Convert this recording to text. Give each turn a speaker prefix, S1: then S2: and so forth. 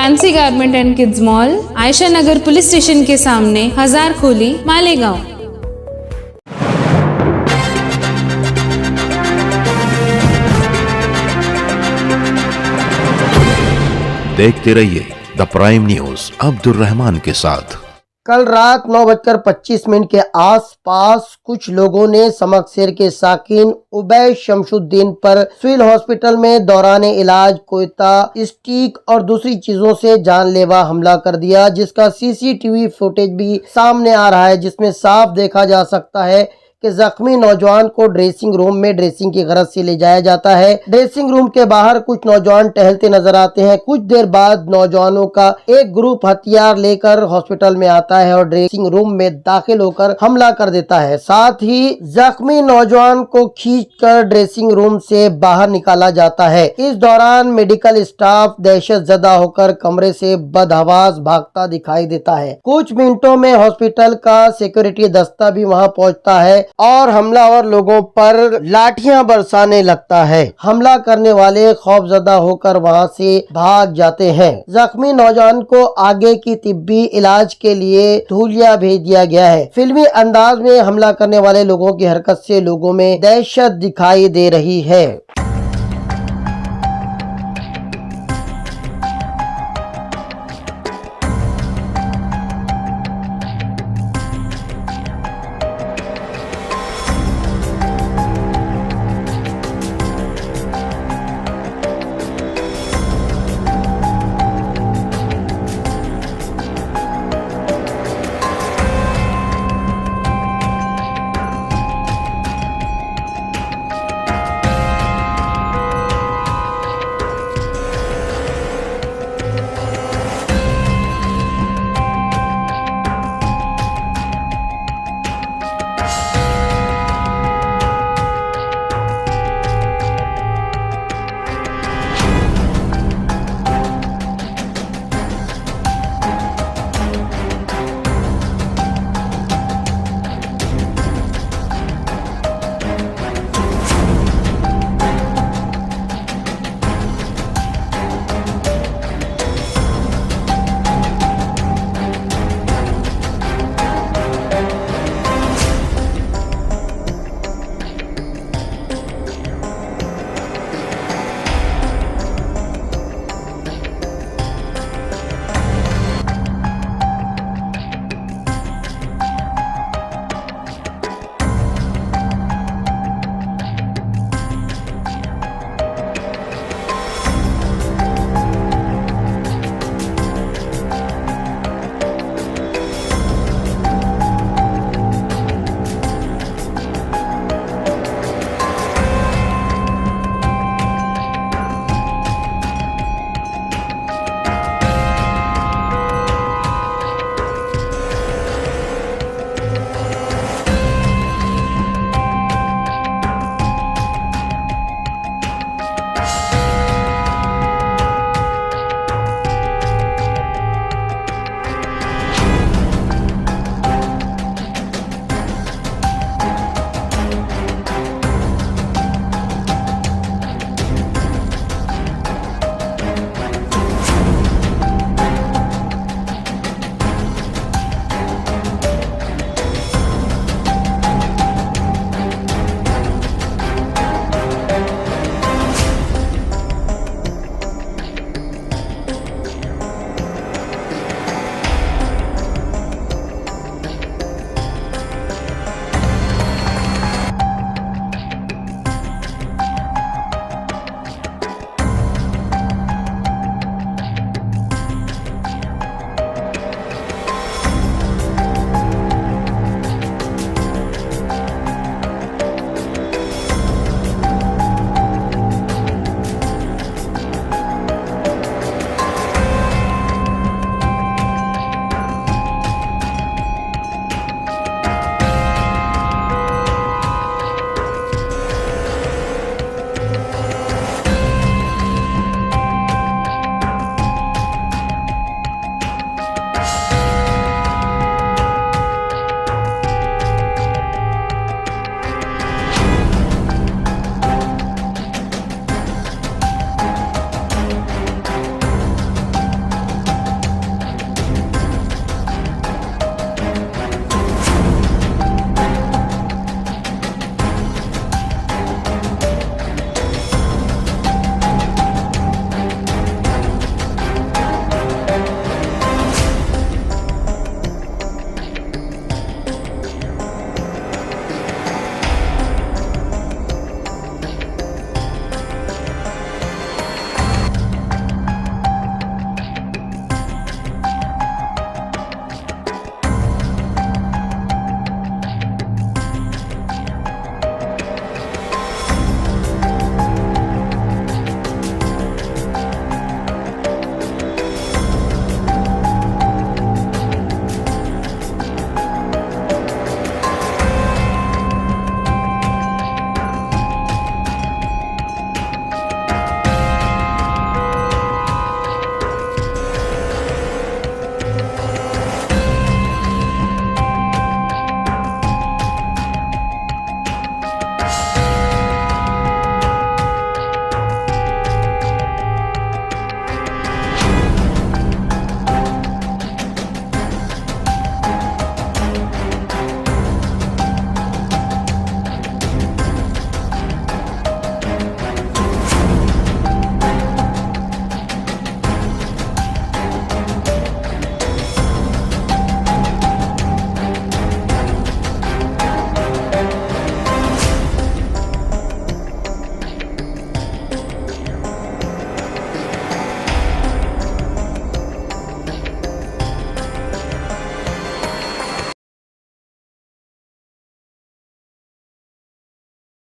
S1: Fancy garment and kids mall, Ayesha Nagar police station के सामने, हजार खोली, मालेगांव।
S2: देखते रहिए the prime news Abdul Rahman के साथ।
S3: कल रात 9:25 के आसपास कुछ लोगों ने समकसेर के साकिन उबैद शमशुद्दीन पर सिविल हॉस्पिटल में दौरान इलाज कोयता, स्टिक और दूसरी चीजों से जानलेवा हमला कर दिया, जिसका CCTV फुटेज भी सामने आ रहा है, जिसमें साफ देखा जा सकता है कि जख्मी नौजवान को ड्रेसिंग रूम में ड्रेसिंग की गरज से ले जाया जाता है। ड्रेसिंग रूम के बाहर कुछ नौजवान टहलते नजर आते हैं। कुछ देर बाद नौजवानों का एक ग्रुप हथियार लेकर हॉस्पिटल में आता है और ड्रेसिंग रूम में दाखिल होकर हमला कर देता है। साथ ही जख्मी नौजवान को खींचकर ड्रेसिंग रूम से बाहर निकाला जाता है। इस दौरान मेडिकल स्टाफ दहशत ज़दा होकर कमरे से बदहवास भागता दिखाई देता है। कुछ मिनटों में हॉस्पिटल का सिक्योरिटी दस्ता भी वहां पहुंचता है और हमलावर लोगों पर लाठियां बरसाने लगता है। हमला करने वाले खौफजदा होकर वहां से भाग जाते हैं। जख्मी नौजवान को आगे की तिब्बी इलाज के लिए धूलिया भेज दिया गया है। फिल्मी अंदाज में हमला करने वाले लोगों की हरकत से लोगों में दहशत दिखाई दे रही है।